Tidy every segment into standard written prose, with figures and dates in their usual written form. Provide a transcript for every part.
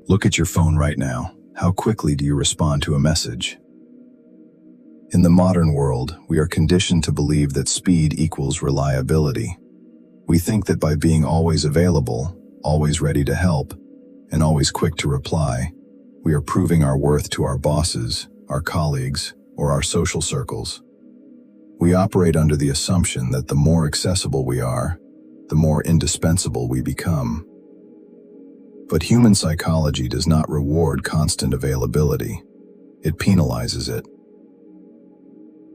Look at your phone right now. How quickly do you respond to a message? In the modern world, we are conditioned to believe that speed equals reliability. We think that by being always available, always ready to help, and always quick to reply, we are proving our worth to our bosses, our colleagues, or our social circles. We operate under the assumption that the more accessible we are, the more indispensable we become. But human psychology does not reward constant availability. It penalizes it.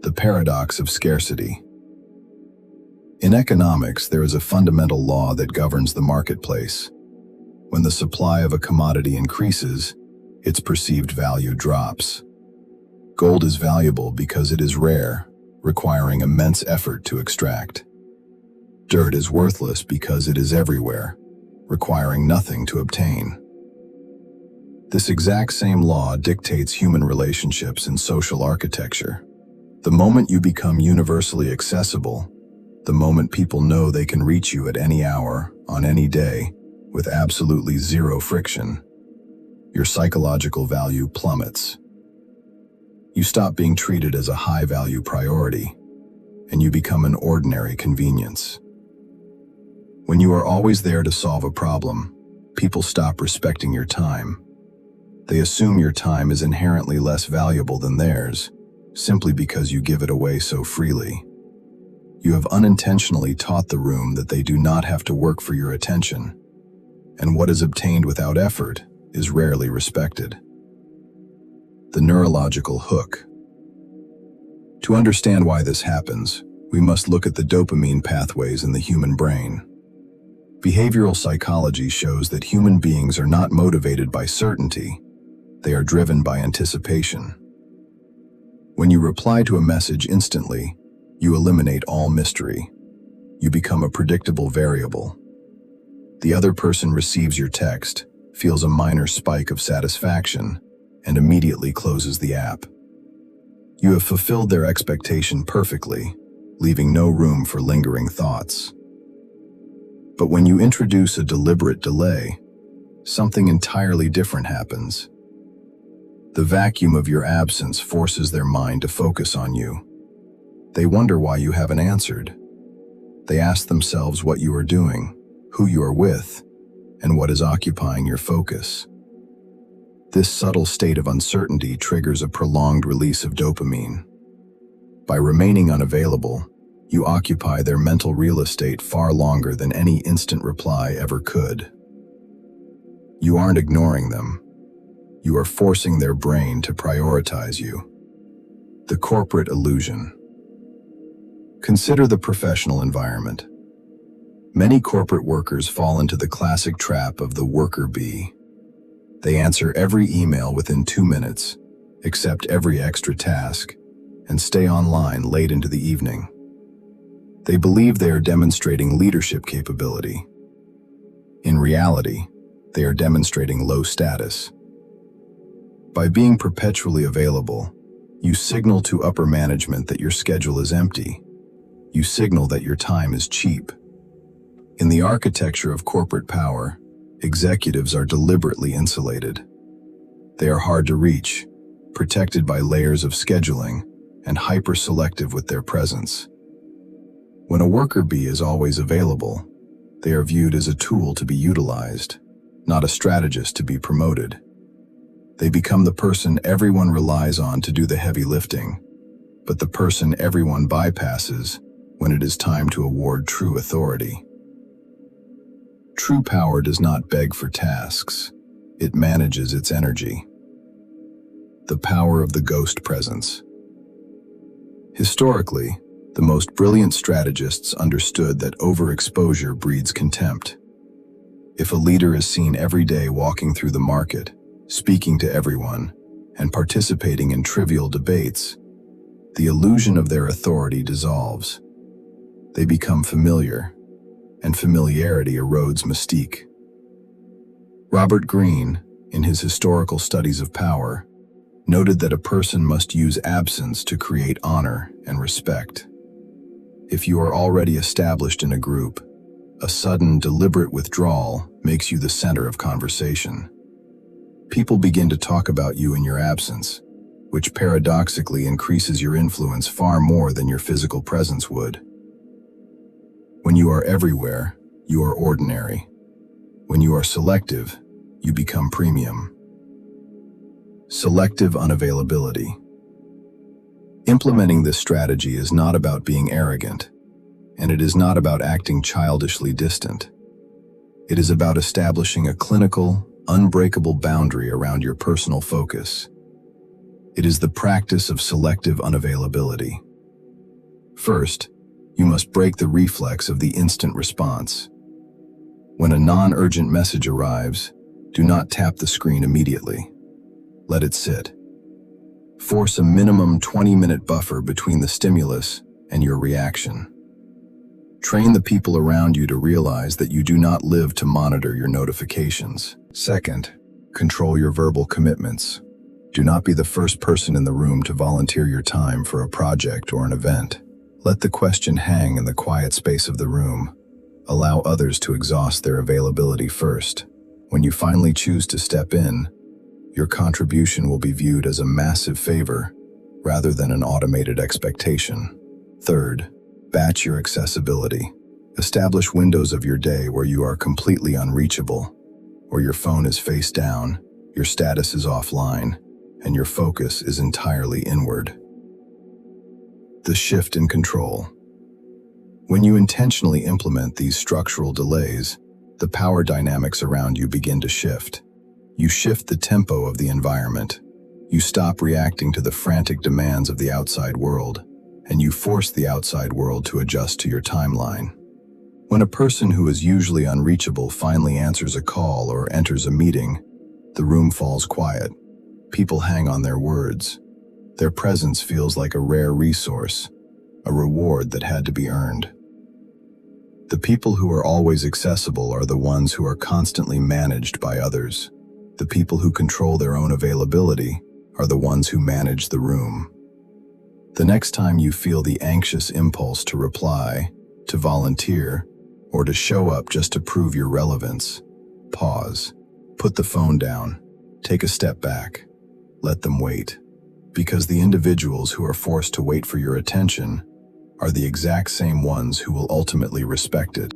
The paradox of scarcity. In economics, there is a fundamental law that governs the marketplace. When the supply of a commodity increases, its perceived value drops. Gold is valuable because it is rare, requiring immense effort to extract. Dirt is worthless because it is everywhere, requiring nothing to obtain. This exact same law dictates human relationships and social architecture. The moment you become universally accessible, the moment people know they can reach you at any hour, on any day, with absolutely zero friction, your psychological value plummets. You stop being treated as a high-value priority, and you become an ordinary convenience. When you are always there to solve a problem, people stop respecting your time. They assume your time is inherently less valuable than theirs, simply because you give it away so freely. You have unintentionally taught the room that they do not have to work for your attention, and what is obtained without effort is rarely respected. The neurological hook. To understand why this happens, we must look at the dopamine pathways in the human brain. Behavioral psychology shows that human beings are not motivated by certainty, they are driven by anticipation. When you reply to a message instantly, you eliminate all mystery. You become a predictable variable. The other person receives your text, feels a minor spike of satisfaction, and immediately closes the app. You have fulfilled their expectation perfectly, leaving no room for lingering thoughts. But when you introduce a deliberate delay, something entirely different happens. The vacuum of your absence forces their mind to focus on you. They wonder why you haven't answered. They ask themselves what you are doing, who you are with, and what is occupying your focus. This subtle state of uncertainty triggers a prolonged release of dopamine. By remaining unavailable, you occupy their mental real estate far longer than any instant reply ever could. You aren't ignoring them. You are forcing their brain to prioritize you. The corporate illusion. Consider the professional environment. Many corporate workers fall into the classic trap of the worker bee. They answer every email within 2 minutes, accept every extra task, and stay online late into the evening. They believe they are demonstrating leadership capability. In reality, they are demonstrating low status. By being perpetually available, you signal to upper management that your schedule is empty. You signal that your time is cheap. In the architecture of corporate power, executives are deliberately insulated. They are hard to reach, protected by layers of scheduling, and hyper-selective with their presence. When a worker bee is always available, they are viewed as a tool to be utilized, not a strategist to be promoted. They become the person everyone relies on to do the heavy lifting, but the person everyone bypasses when it is time to award true authority. True power does not beg for tasks, it manages its energy. The power of the ghost presence. Historically, the most brilliant strategists understood that overexposure breeds contempt. If a leader is seen every day walking through the market, speaking to everyone, and participating in trivial debates, the illusion of their authority dissolves. They become familiar, and familiarity erodes mystique. Robert Greene, in his historical studies of power, noted that a person must use absence to create honor and respect. If you are already established in a group, a sudden, deliberate withdrawal makes you the center of conversation. People begin to talk about you in your absence, which paradoxically increases your influence far more than your physical presence would. When you are everywhere, you are ordinary. When you are selective, you become premium. Selective unavailability. Implementing this strategy is not about being arrogant, and it is not about acting childishly distant. It is about establishing a clinical, unbreakable boundary around your personal focus. It is the practice of selective unavailability. First, you must break the reflex of the instant response. When a non-urgent message arrives, do not tap the screen immediately. Let it sit. Force a minimum 20-minute buffer between the stimulus and your reaction. Train the people around you to realize that you do not live to monitor your notifications. Second, control your verbal commitments. Do not be the first person in the room to volunteer your time for a project or an event. Let the question hang in the quiet space of the room. Allow others to exhaust their availability first. When you finally choose to step in, your contribution will be viewed as a massive favor rather than an automated expectation. Third, batch your accessibility. Establish windows of your day where you are completely unreachable, where your phone is face down, your status is offline, and your focus is entirely inward. The shift in control. When you intentionally implement these structural delays, the power dynamics around you begin to shift. You shift the tempo of the environment. You stop reacting to the frantic demands of the outside world, and you force the outside world to adjust to your timeline. When a person who is usually unreachable finally answers a call or enters a meeting, the room falls quiet. People hang on their words. Their presence feels like a rare resource, a reward that had to be earned. The people who are always accessible are the ones who are constantly managed by others. The people who control their own availability are the ones who manage the room. The next time you feel the anxious impulse to reply, to volunteer, or to show up just to prove your relevance, pause, put the phone down, take a step back, let them wait. Because the individuals who are forced to wait for your attention are the exact same ones who will ultimately respect it.